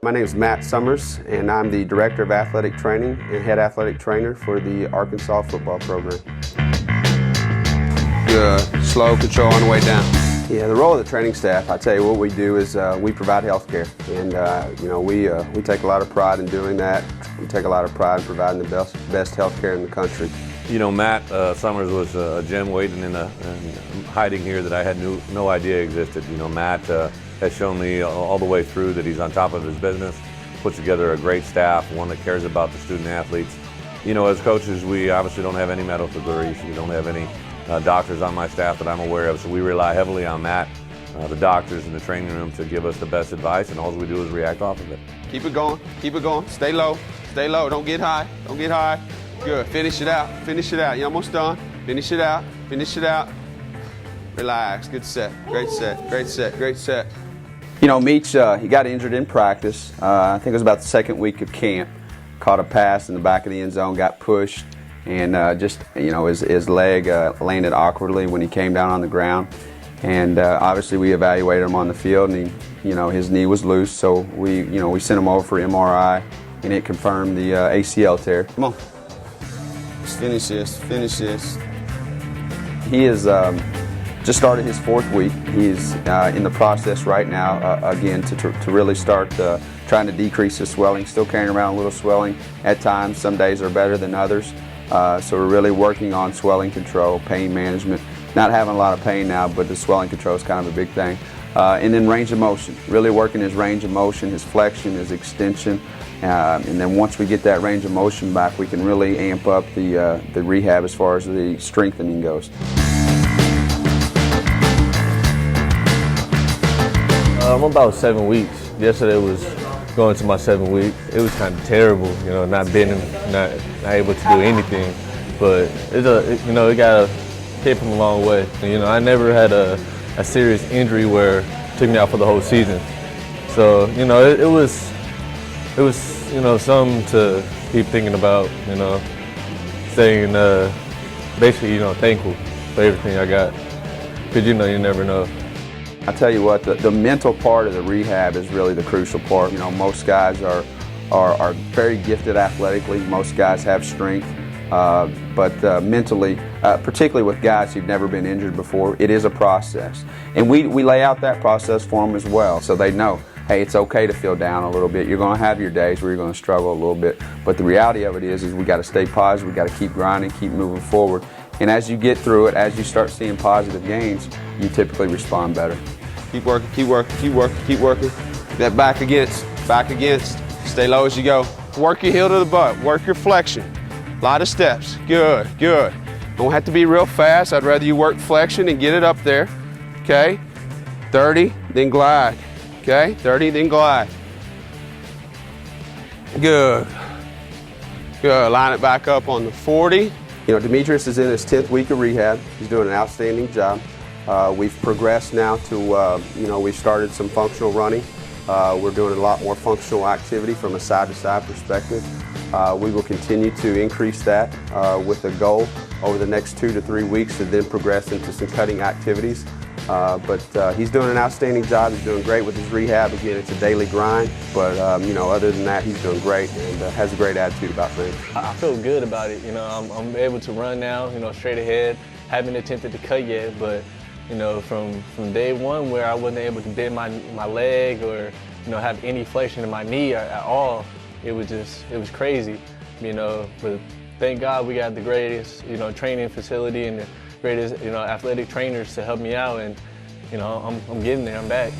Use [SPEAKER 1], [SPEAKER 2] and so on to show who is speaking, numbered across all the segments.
[SPEAKER 1] My name is Matt Summers, and I'm the Director of Athletic Training and Head Athletic Trainer for the Arkansas football program. Good. Slow control on the way down. Yeah, the role of the training staff, I tell you what we do is we provide health care. And, we take a lot of pride in doing that. We take a lot of pride in providing the best health care in the country.
[SPEAKER 2] You know, Matt Summers was a gem waiting and hiding here that I had no idea existed. You know, Matt has shown me all the way through that he's on top of his business, puts together a great staff, one that cares about the student athletes. You know, as coaches, we obviously don't have any medical degrees. We don't have any doctors on my staff that I'm aware of, so we rely heavily on Matt, the doctors in the training room to give us the best advice, and all we do is react off of it.
[SPEAKER 1] Keep it going, stay low, don't get high, Good, finish it out, you're almost done. Finish it out. Relax, good set, great set. You know, Meach, he got injured in practice. I think it was about the second week of camp. Caught a pass in the back of the end zone, got pushed, and his leg landed awkwardly when he came down on the ground. And obviously we evaluated him on the field, and his knee was loose, so we sent him over for MRI, and it confirmed the ACL tear. Come on. Finish this. He is just started his fourth week. He's in the process right now, again, to really start trying to decrease his swelling. Still carrying around a little swelling at times. Some days are better than others. So we're really working on swelling control, pain management. Not having a lot of pain now, but the swelling control is kind of a big thing. And then range of motion. Really working his range of motion, his flexion, his extension. And then once we get that range of motion back, we can really amp up the rehab as far as the strengthening goes.
[SPEAKER 3] I'm about 7 weeks. Yesterday was going to my 7 weeks. It was kind of terrible, not able to do anything. But it came from a long way. I never had a serious injury where it took me out for the whole season. So it was something to keep thinking about. Staying basically thankful for everything I got, because you never know.
[SPEAKER 1] I tell you what, the mental part of the rehab is really the crucial part. Most guys are very gifted athletically. Most guys have strength, but mentally, particularly with guys who've never been injured before, it is a process. And we lay out that process for them as well, so they know, hey, it's okay to feel down a little bit. You're going to have your days where you're going to struggle a little bit, but the reality of it is we got to stay positive. We got to keep grinding, keep moving forward. And as you get through it, as you start seeing positive gains, you typically respond better. Keep working. That back against. Stay low as you go. Work your heel to the butt. Work your flexion. A lot of steps. Good. Don't have to be real fast. I'd rather you work flexion and get it up there. Okay? 30, then glide. Okay? 30, then glide. Good. Line it back up on the 40. Demetrius is in his 10th week of rehab. He's doing an outstanding job. We've progressed now to, we've started some functional running. We're doing a lot more functional activity from a side-to-side perspective. We will continue to increase that with a goal over the next 2 to 3 weeks to then progress into some cutting activities. But he's doing an outstanding job. He's doing great with his rehab. Again, it's a daily grind, but other than that, he's doing great and has a great attitude about things.
[SPEAKER 3] I feel good about it. I'm able to run now, straight ahead. Haven't attempted to cut yet, but from day one where I wasn't able to bend my leg or have any flexion in my knee at all, it was crazy. But thank God we got the greatest training facility and the greatest athletic trainers to help me out, and I'm getting there. I'm back.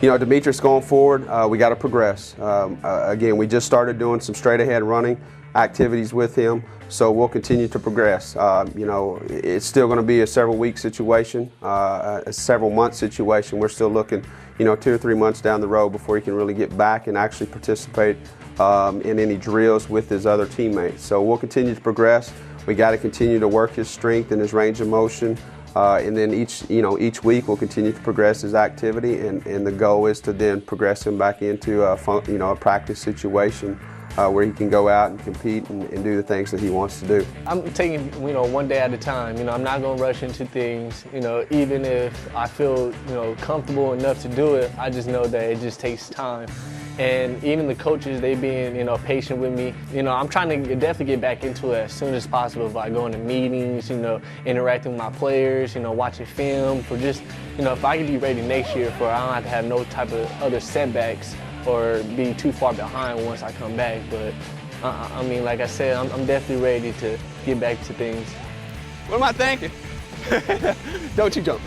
[SPEAKER 1] Demetrius, going forward, we got to progress. Again, we just started doing some straight ahead running activities with him, so we'll continue to progress. It's still going to be a several week situation, a several month situation. We're still looking 2 or 3 months down the road before he can really get back and actually participate in any drills with his other teammates. So we'll continue to progress. We got to continue to work his strength and his range of motion, and then each week we'll continue to progress his activity, and the goal is to then progress him back into a practice situation where he can go out and compete and do the things that he wants to do.
[SPEAKER 3] I'm taking, one day at a time. I'm not going to rush into things. Even if I feel, comfortable enough to do it, I just know that it just takes time. And even the coaches, they being, patient with me. I'm trying to definitely get back into it as soon as possible by going to meetings, interacting with my players, watching film, for just, if I can be ready next year for I don't have to have no type of other setbacks or be too far behind once I come back. But I mean, like I said, I'm definitely ready to get back to things.
[SPEAKER 1] What am I thinking? Don't you jump.